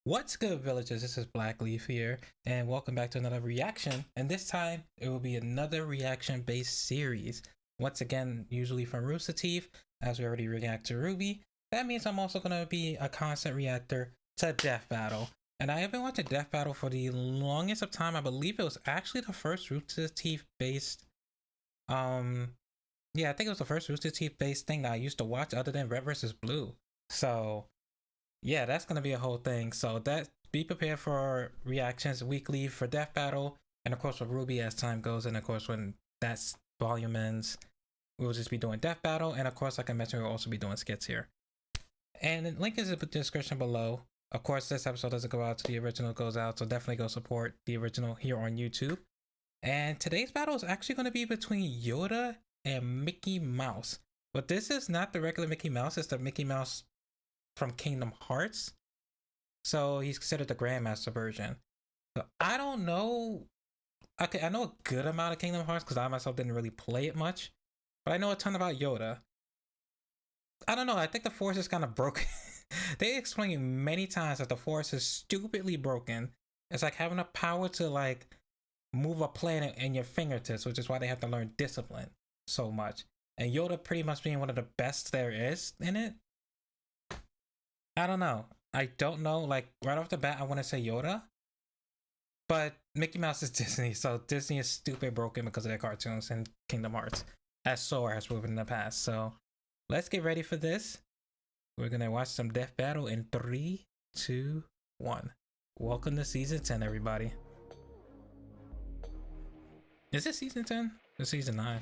What's good, villagers? This is Black Leaf here, and welcome back to another reaction. And this time, it will be another reaction-based series. Once again, usually from Rooster Teeth, as we already react to Ruby. That means I'm also going to be a constant reactor to Death Battle. And I have been watching Death Battle for the longest of time. I believe it was actually the first Rooster Teeth-based, yeah, I think it was the first Rooster Teeth-based thing that I used to watch other than Red versus Blue. So yeah, that's gonna be a whole thing. So that be prepared for reactions weekly for Death Battle, and of course for Ruby as time goes, and of course when that volume ends, we'll just be doing Death Battle, and of course like I mentioned, we'll also be doing skits here. And the link is in the description below. Of course, this episode doesn't go out till the original goes out, so definitely go support the original here on YouTube. And today's battle is actually going to be between Yoda and Mickey Mouse. But this is not the regular Mickey Mouse, it's the Mickey Mouse from Kingdom Hearts. So he's considered the Grandmaster version. So I don't know. Okay, I know a good amount of Kingdom Hearts because I myself didn't really play it much. But I know a ton about Yoda. I don't know, I think the Force is kind of broken. They explain many times that the Force is stupidly broken. It's like having the power to like move a planet in your fingertips, which is why they have to learn discipline so much. And Yoda pretty much being one of the best there is in it. I don't know. I don't know. Like right off the bat, I want to say Yoda, but Mickey Mouse is Disney, so Disney is stupid broken because of their cartoons and Kingdom Hearts, as Sora has proven in the past. So let's get ready for this. We're gonna watch some Death Battle in 3, 2, 1. Welcome to season 10, everybody. Is it season 10? Or season 9?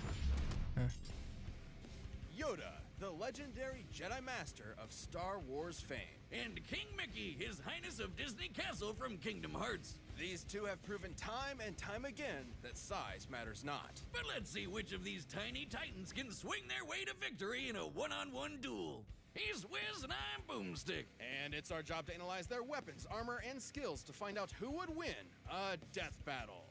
Yoda, the legendary Jedi Master of Star Wars fame. And King Mickey, His Highness of Disney Castle from Kingdom Hearts. These two have proven time and time again that size matters not. But let's see which of these tiny titans can swing their way to victory in a one-on-one duel. He's Wiz and I'm Boomstick. And it's our job to analyze their weapons, armor, and skills to find out who would win a death battle.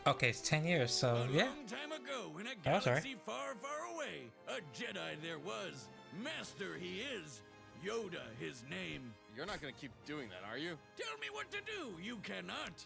Okay, it's 10 years, so yeah. A long time ago, in a Oh, sorry. galaxy far, far away, a Jedi there was. Master he is. Yoda his name. You're not gonna keep doing that, are you? Tell me what to do, you cannot.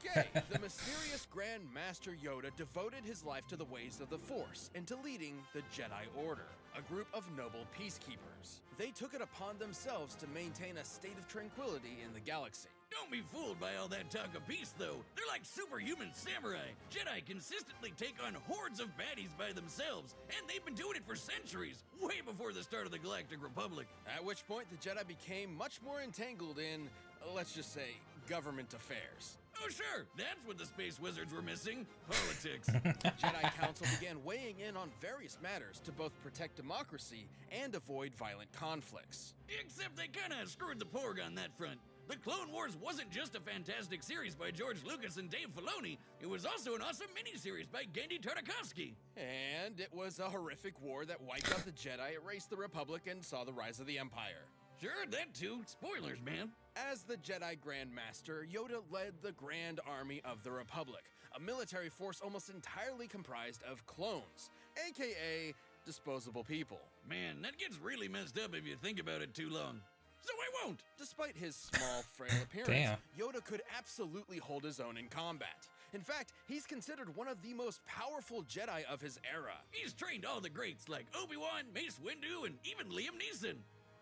Okay, the mysterious Grand Master Yoda devoted his life to the ways of the Force and to leading the Jedi Order, a group of noble peacekeepers. They took it upon themselves to maintain a state of tranquility in the galaxy. Don't be fooled by all that talk of peace, though. They're like superhuman samurai. Jedi consistently take on hordes of baddies by themselves, and they've been doing it for centuries, way before the start of the Galactic Republic. At which point, the Jedi became much more entangled in, let's just say, government affairs. Oh sure, that's what the space wizards were missing. Politics. The Jedi Council began weighing in on various matters to both protect democracy and avoid violent conflicts. Except they kinda screwed the porg on that front. The Clone Wars wasn't just a fantastic series by George Lucas and Dave Filoni, it was also an awesome miniseries by Genndy Tartakovsky. And it was a horrific war that wiped out the Jedi, erased the Republic, and saw the rise of the Empire. Sure, that too. Spoilers, man. As the Jedi Grand Master, Yoda led the Grand Army of the Republic, a military force almost entirely comprised of clones, aka disposable people. Man, that gets really messed up if you think about it too long. So I won't! Despite his small, frail appearance, Damn. Yoda could absolutely hold his own in combat. In fact, he's considered one of the most powerful Jedi of his era. He's trained all the greats like Obi-Wan, Mace Windu, and even Liam Neeson.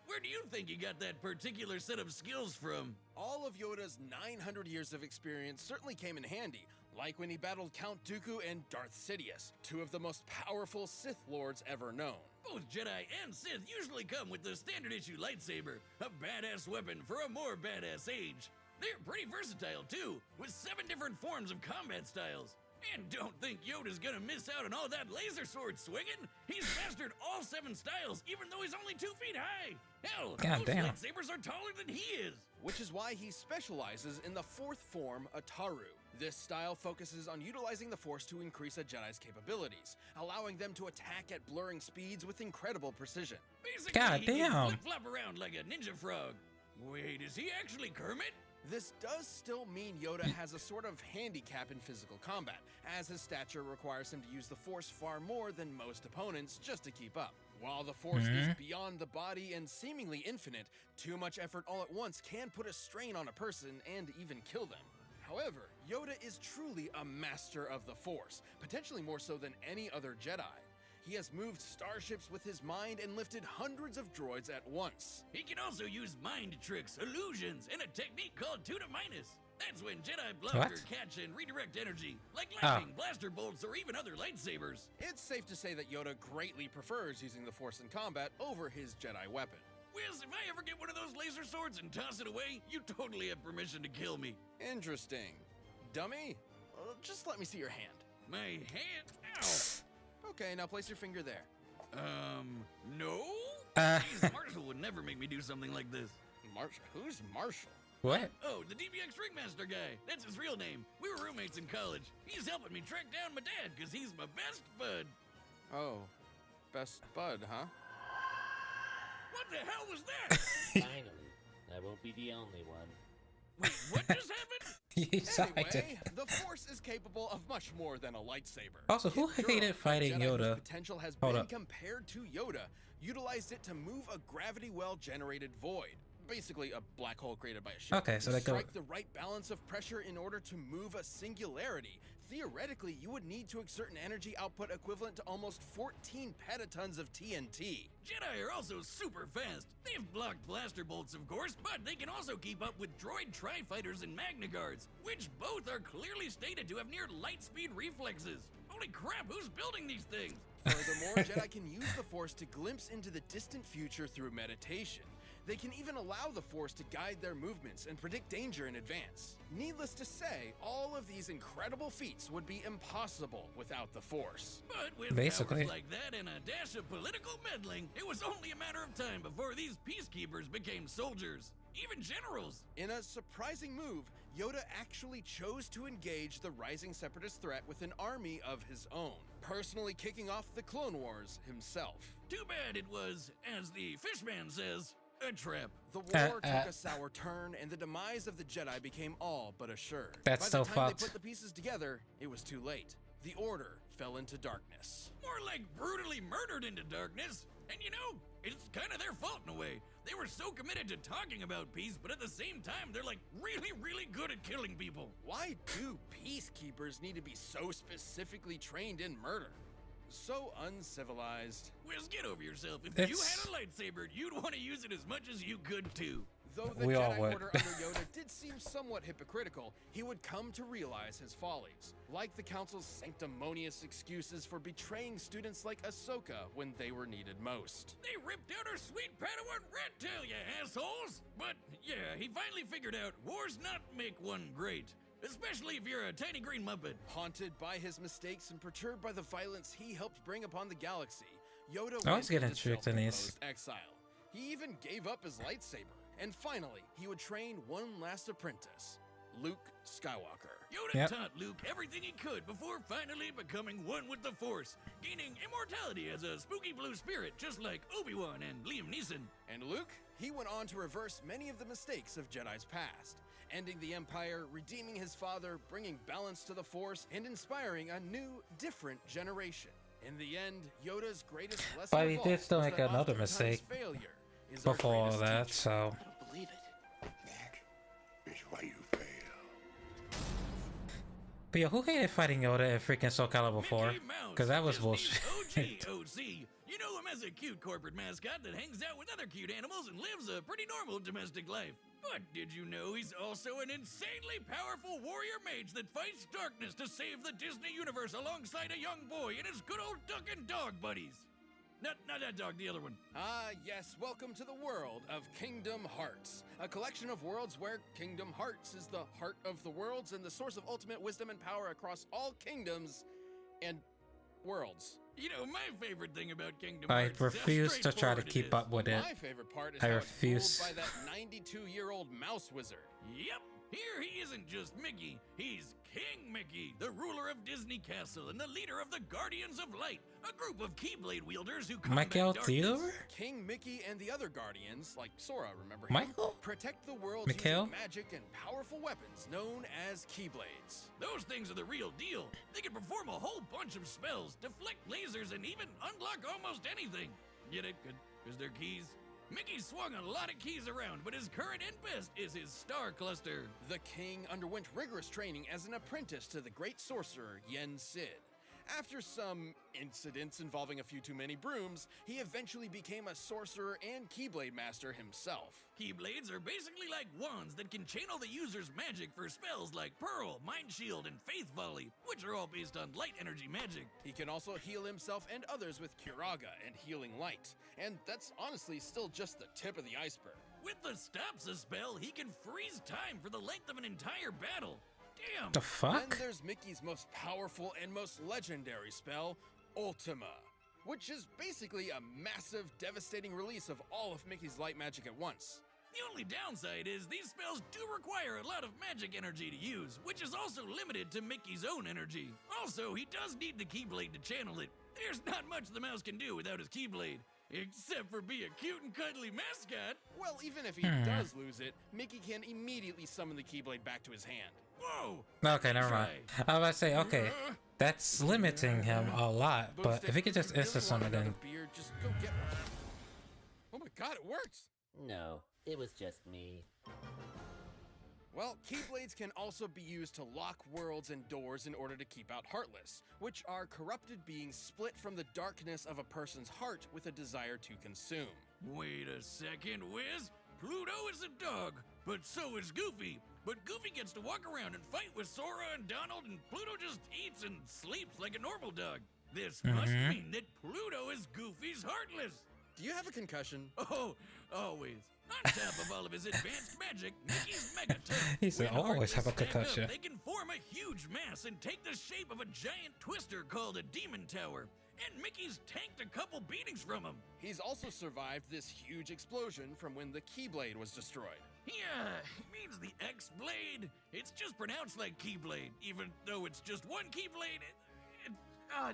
Where do you think he got that particular set of skills from? All of Yoda's 900 years of experience certainly came in handy, like when he battled Count Dooku and Darth Sidious, two of the most powerful Sith Lords ever known. Both Jedi and Sith usually come with the standard issue lightsaber, a badass weapon for a more badass age. They're pretty versatile too, with 7 different forms of combat styles. And don't think Yoda's gonna miss out on all that laser sword swinging. He's mastered all 7 styles, even though he's only 2 feet high. Hell, God most damn. lightsabers are taller than he is. Which is why he specializes in the 4th form, Ataru. This style focuses on utilizing the Force to increase a Jedi's capabilities, allowing them to attack at blurring speeds with incredible precision. Basically, God he can damn. flip-flop around like a ninja frog. Wait, is he actually Kermit? This does still mean Yoda has a sort of handicap in physical combat, as his stature requires him to use the Force far more than most opponents just to keep up. While the Force is beyond the body and seemingly infinite, too much effort all at once can put a strain on a person and even kill them. However, Yoda is truly a master of the Force, potentially more so than any other Jedi. He has moved starships with his mind and lifted hundreds of droids at once. He can also use mind tricks, illusions, and a technique called Tuna Minus. That's when Jedi block or catch and redirect energy, like lightning, blaster bolts, or even other lightsabers. It's safe to say that Yoda greatly prefers using the Force in combat over his Jedi weapon. Wiz, if I ever get one of those laser swords and toss it away, you totally have permission to kill me. Interesting. Dummy? Just let me see your hand. My hand? Ow! Okay, now place your finger there. No? Jeez, Marshall would never make me do something like this. Marshall? Who's Marshall? What? Oh, the DBX Ringmaster guy. That's his real name. We were roommates in college. He's helping me track down my dad because he's my best bud. Oh, best bud, huh? What the hell was that? Finally, I won't be the only one. Wait, what just happened? Anyway, the Force is capable of much more than a lightsaber. Also, who Yet hated Durham, fighting a Jedi whose Yoda? potential has Hold been up. compared to Yoda, utilized it to move a gravity well-generated void. Basically, a black hole created by a ship. Okay, so to they go- strike the right balance of pressure in order to move a singularity. Theoretically, you would need to exert an energy output equivalent to almost 14 petatons of TNT. Jedi are also super fast. They've blocked blaster bolts, of course, but they can also keep up with droid tri-fighters and Magna Guards, which both are clearly stated to have near light speed reflexes. Holy crap, who's building these things? Furthermore, Jedi can use the Force to glimpse into the distant future through meditation. They can even allow the Force to guide their movements and predict danger in advance. Needless to say, all of these incredible feats would be impossible without the Force. But with Basically. powers like that and a dash of political meddling, it was only a matter of time before these peacekeepers became soldiers, even generals. In a surprising move, Yoda actually chose to engage the rising separatist threat with an army of his own, personally kicking off the Clone Wars himself. Too bad it was, as the fishman says, a trap. The war took a sour turn, and the demise of the Jedi became all but assured. That's By so the time fucked. they put the pieces together, it was too late. The Order fell into darkness. More like brutally murdered into darkness. And you know, it's kind of their fault in a way. They were so committed to talking about peace, but at the same time, they're like really, really good at killing people. Why do peacekeepers need to be so specifically trained in murder? So uncivilized. Wiz, get over yourself. If you It's- had a lightsaber, you'd want to use it as much as you could too. Though the We all Jedi would. Order under Yoda did seem somewhat hypocritical, he would come to realize his follies, like the Council's sanctimonious excuses for betraying students like Ahsoka when they were needed most. They ripped out our sweet Padawan rat tail, you assholes! But yeah, he finally figured out wars not make one great. Especially if you're a tiny green muppet. Haunted by his mistakes and perturbed by the violence he helped bring upon the galaxy, Yoda I always went get into tricked in these. self-imposed exile. He even gave up his lightsaber, and finally, he would train one last apprentice, Luke Skywalker. Yoda Yep. taught Luke everything he could before finally becoming one with the Force, gaining immortality as a spooky blue spirit, just like Obi-Wan and Liam Neeson. And Luke, he went on to reverse many of the mistakes of Jedi's past, ending the Empire, redeeming his father, bringing balance to the Force, and inspiring a new, different generation. In the end, Yoda's greatest lesson But he of all did still was make that another oftentimes mistake failure is our before all greatest that, teacher. so. I don't believe it. That is why you fail. But yeah, who hated fighting Yoda and freaking Soul Calibur 4? Mickey Mouse, Because that was Disney's bullshit. OG OC. You know him as a cute corporate mascot that hangs out with other cute animals and lives a pretty normal domestic life. But did you know he's also an insanely powerful warrior mage that fights darkness to save the Disney universe alongside a young boy and his good old duck and dog buddies? Not that dog, the other one. Ah, yes, welcome to the world of Kingdom Hearts, a collection of worlds where Kingdom Hearts is the heart of the worlds and the source of ultimate wisdom and power across all kingdoms and worlds. You know, my favorite thing about Kingdom I Hearts is how refuse to try to straightforward it keep is. up with it. My favorite part is I how refuse. it's ruled by that 92-year-old mouse wizard. Yep, here he isn't just Mickey, he's King Mickey, the ruler of Disney Castle and the leader of the Guardians of Light, a group of Keyblade wielders who combat Michael darkness. Theodore? King Mickey and the other guardians, like Sora, remember him? Michael? Protect the world Mikhail? using magic and powerful weapons known as Keyblades. Those things are the real deal. They can perform a whole bunch of spells, deflect lasers, and even unlock almost anything. Get it? Because they're keys. Mickey swung a lot of keys around, but his current and best is his star cluster. The king underwent rigorous training as an apprentice to the great sorcerer Yen Sid. After some incidents involving a few too many brooms, he eventually became a sorcerer and Keyblade master himself. Keyblades are basically like wands that can channel the user's magic for spells like Pearl, Mind Shield, and Faith Volley, which are all based on light energy magic. He can also heal himself and others with Curaga and Healing Light, and that's honestly still just the tip of the iceberg. With the Stopsa spell, he can freeze time for the length of an entire battle. Damn! The fuck? Then there's Mickey's most powerful and most legendary spell, Ultima, which is basically a massive, devastating release of all of Mickey's light magic at once. The only downside is these spells do require a lot of magic energy to use, which is also limited to Mickey's own energy. Also, he does need the Keyblade to channel it. There's not much the mouse can do without his Keyblade, except for be a cute and cuddly mascot. Well, even if he does lose it, Mickey can immediately summon the Keyblade back to his hand. Whoa! Okay, never mind. I was about to say, okay, that's limiting him a lot, but if he could just instant summon, then beer, just go get one. Oh my god, it works! No, it was just me. Well, Keyblades can also be used to lock worlds and doors in order to keep out Heartless, which are corrupted beings split from the darkness of a person's heart with a desire to consume. Wait a second, Wiz. Pluto is a dog, but so is Goofy. But Goofy gets to walk around and fight with Sora and Donald, and Pluto just eats and sleeps like a normal dog. This must mean that Pluto is Goofy's Heartless. Do you have a concussion? Oh, always. On top of all of his advanced magic, Mickey's Megaton. He said, When always have a Heartless stand concussion. up, they can form a huge mass and take the shape of a giant twister called a Demon Tower. And Mickey's tanked a couple beatings from him. He's also survived this huge explosion from when the Keyblade was destroyed. Yeah, it means the X-Blade. It's just pronounced like Keyblade, even though it's just one Keyblade.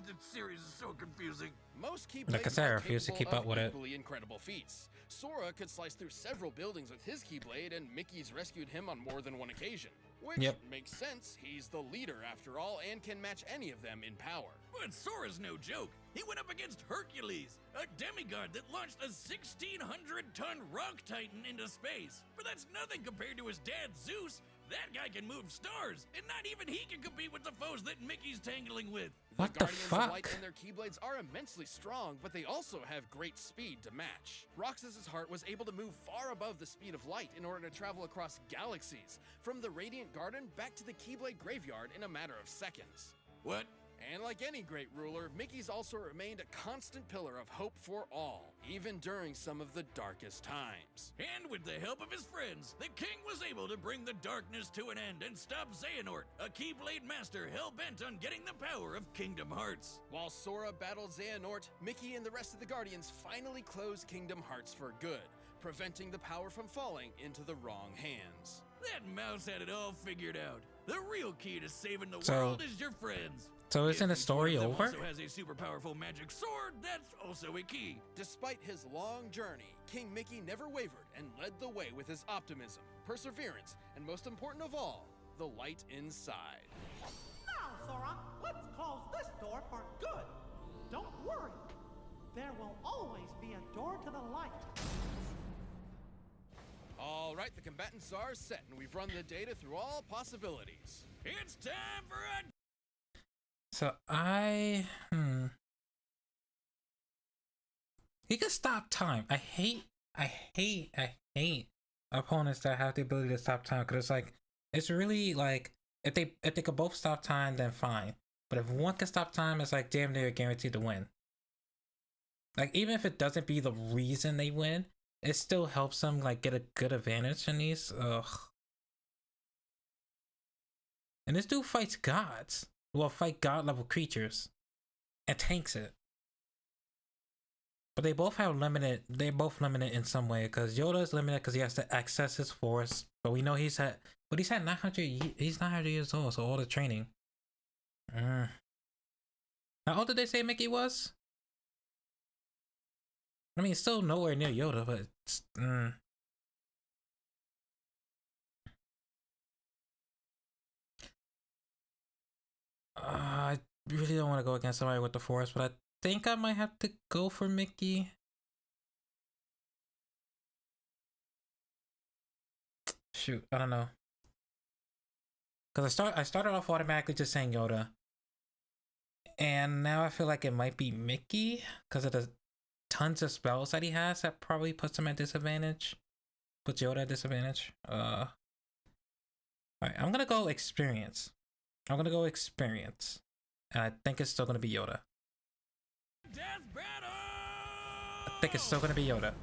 The series is so confusing. Most Like I Keyblades said, I are refuse to capable keep up of with it. equally incredible feats. Sora could slice through several buildings with his Keyblade, and Mickey's rescued him on more than one occasion. Which makes sense, he's the leader after all, and can match any of them in power. But Sora's no joke. He went up against Hercules, a demigod that launched a 1,600-ton rock titan into space. But that's nothing compared to his dad, Zeus. That guy can move stars, and not even he can compete with the foes that Mickey's tangling with. What the Guardians of Light fuck? and their Keyblades are immensely strong, but they also have great speed to match. Roxas's heart was able to move far above the speed of light in order to travel across galaxies, from the Radiant Garden back to the Keyblade Graveyard in a matter of seconds. What? And like any great ruler, Mickey's also remained a constant pillar of hope for all, even during some of the darkest times. And with the help of his friends, the king was able to bring the darkness to an end and stop Xehanort, a Keyblade master hell-bent on getting the power of Kingdom Hearts. While Sora battled Xehanort, Mickey and the rest of the Guardians finally closed Kingdom Hearts for good, preventing the power from falling into the wrong hands. That mouse had it all figured out. The real key to saving the So- world is your friends. So isn't the If each story one of them over? also has a super powerful magic sword, that's also a key. Despite his long journey, King Mickey never wavered and led the way with his optimism, perseverance, and most important of all, the light inside. Now, Sora, let's close this door for good. Don't worry. There will always be a door to the light. All right, the combatants are set, and we've run the data through all possibilities. It's time for a So he could stop time. I hate opponents that have the ability to stop time, because it's like, it's really like, if they could both stop time, then fine. But if one can stop time, it's like damn near guaranteed to win. Like, even if it doesn't be the reason they win, it still helps them like get a good advantage in these. Ugh. And this dude fights gods. Well, fight god level creatures and tanks it. But they both have limited. They're both limited in some way, because Yoda is limited because he has to access his force. But we know he's at 900. He's 900 years old, so all the training. How old did they say Mickey was? I mean, still nowhere near Yoda, but it's, I really don't want to go against somebody with the force, but I think I might have to go for Mickey. Shoot, I don't know. Cause I started off automatically just saying Yoda, and now I feel like it might be Mickey because of the tons of spells that he has that probably puts him at disadvantage. Puts Yoda at disadvantage. Alright, I'm gonna go experience. I'm gonna go experience. And I think it's still gonna be Yoda. Death battle! I think it's still gonna be Yoda.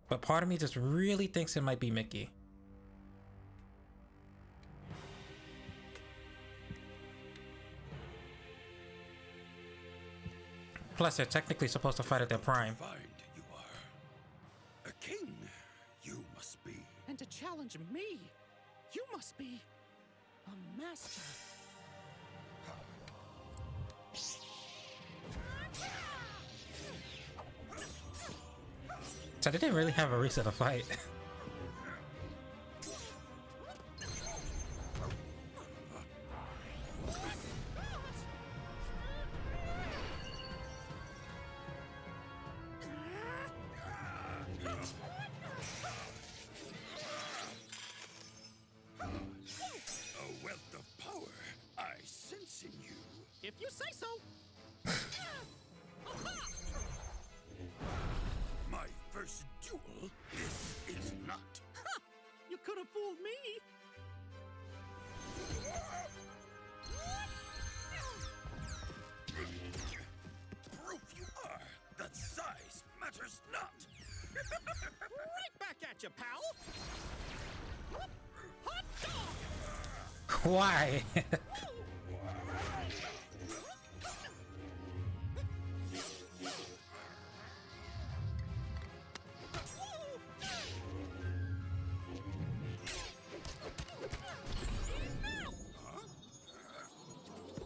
But part of me just really thinks it might be Mickey. Plus, they're technically supposed to fight at their prime. Find you are a king. You must be. And to challenge me, you must be a master. So they didn't really have a reason to fight. A wealth of power I sense in you. If you say so. My first duel. This is not. You could have fooled me. Proof you are. That size matters not. Right back at you, pal. Hot dog! Why?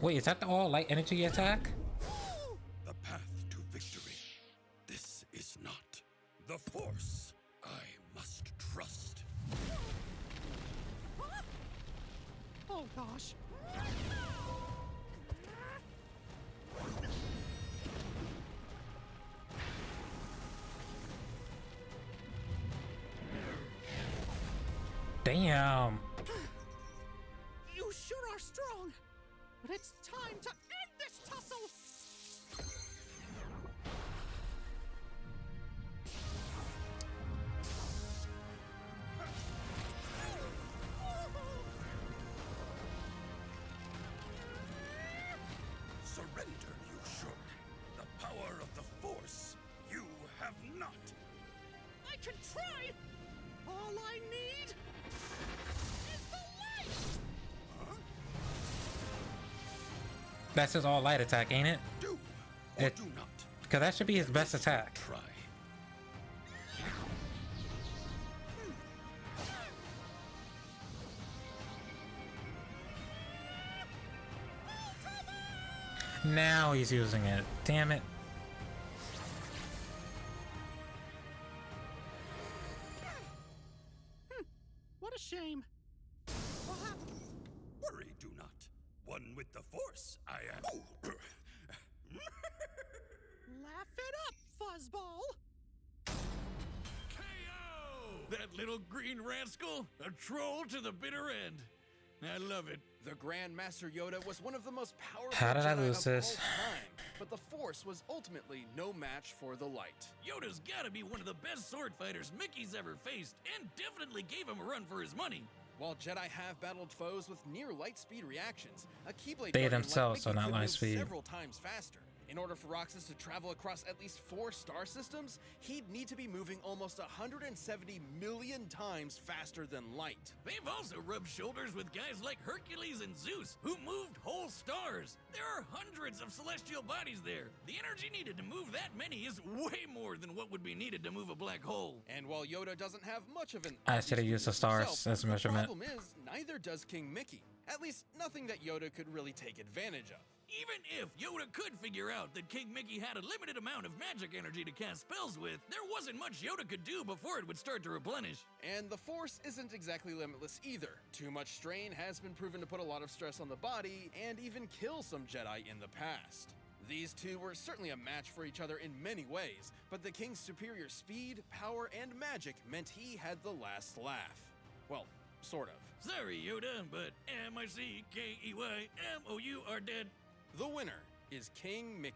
Wait, is that the all light energy attack? The path to victory. This is not the Force. I must trust. Oh gosh. Damn. You sure are strong. But it's time to end this tussle. Surrender, you should. The power of the Force you have not. I can try. All I need is the light. That's his all light attack, ain't it? Do or It- do not. Because that should be his best attack. Try. Now he's using it. Damn it. What a shame. What happened? Worry, do not. One with the Force, I am. Laugh it up, fuzzball. KO! That little green rascal, a troll to the bitter end. I love it. The Grand Master Yoda was one of the most powerful How did I Jedi lose of this? all time, but the Force was ultimately no match for the light. Yoda's gotta be one of the best sword fighters Mickey's ever faced, and definitely gave him a run for his money. While Jedi have battled foes with near light speed reactions, a Keyblade They Guardian themselves like are Mickey not could light move speed. several times faster. In order for Roxas to travel across at least 4 star systems, he'd need to be moving almost 170 million times faster than light. They've also rubbed shoulders with guys like Hercules and Zeus, who moved whole stars. There are hundreds of celestial bodies there. The energy needed to move that many is way more than what would be needed to move a black hole. And while Yoda doesn't have much of an I should have used the stars as a measurement. The problem is, neither does King Mickey. At least, nothing that Yoda could really take advantage of. Even if Yoda could figure out that King Mickey had a limited amount of magic energy to cast spells with, there wasn't much Yoda could do before it would start to replenish. And the Force isn't exactly limitless either. Too much strain has been proven to put a lot of stress on the body and even kill some Jedi in the past. These two were certainly a match for each other in many ways, but the King's superior speed, power, and magic meant he had the last laugh. Well, sort of. Sorry, Yoda, but M-I-C-K-E-Y-M-O-U are dead. The winner is King Mickey.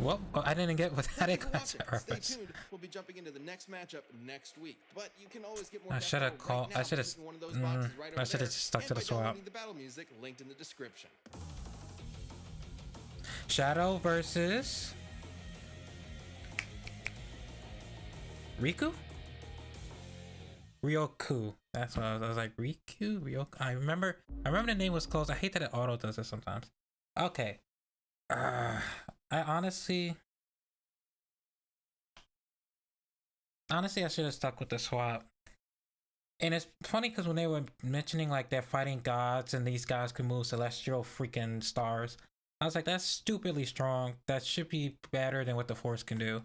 Well, I didn't get what that Thank you for concept watching. Stay reference. tuned. We'll be jumping into the next matchup next week. But you can always get more I Death should have Battle called. right now I should by have. clicking one of those boxes right over I should there, have just stuck and to the by swap. downloading the battle music linked in the description. Shadow versus Riku? Ryoku. That's what I was like. Riku? Ryoku? I remember the name was close. I hate that it auto does it sometimes. Okay. I honestly I should have stuck with the swap. And it's funny because when they were mentioning like they're fighting gods and these guys can move celestial freaking stars, I was like, that's stupidly strong. That should be better than what the Force can do.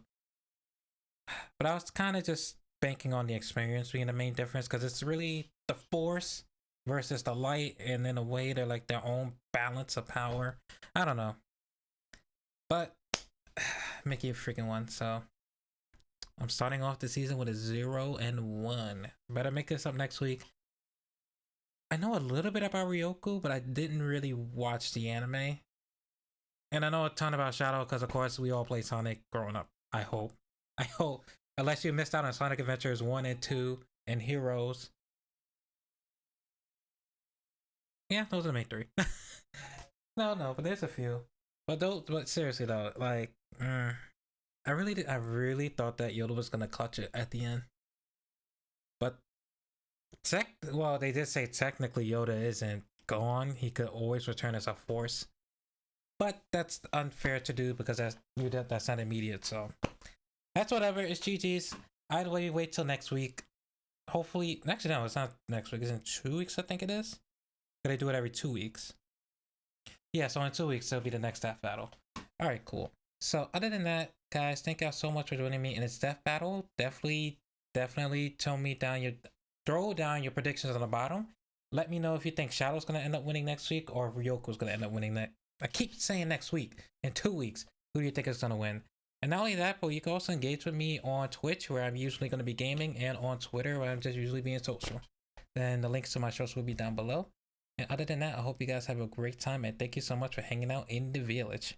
But I was kind of just banking on the experience being the main difference because it's really the Force versus the light, and in a way they're like their own balance of power. I don't know. But Mickey freaking won, so I'm starting off the season with a 0-1. Better make this up next week. I know a little bit about Ryoku, but I didn't really watch the anime. And I know a ton about Shadow because, of course, we all played Sonic growing up. I hope. Unless you missed out on Sonic Adventures 1 and 2 and Heroes. Yeah, those are the main three. No, but there's a few. But seriously though, like, I really thought that Yoda was gonna clutch it at the end. But they did say technically Yoda isn't gone. He could always return as a Force. But that's unfair to do because that's not immediate, so that's whatever. It's GG's. I'd wait till next week. Hopefully, actually no, it's not next week. It's in 2 weeks, I think it is. They do it every 2 weeks. Yeah, so in 2 weeks it'll be the next death battle. All right, cool. So other than that, guys, thank y'all so much for joining me in this death battle. Definitely throw down your predictions on the bottom. Let me know if you think Shadow's gonna end up winning next week or if Ryoku's gonna end up winning that. I keep saying next week. In 2 weeks, who do you think is gonna win? And not only that, but you can also engage with me on Twitch, where I'm usually gonna be gaming, and on Twitter, where I'm just usually being social. Then the links to my shows will be down below. And other than that, I hope you guys have a great time, and thank you so much for hanging out in the village.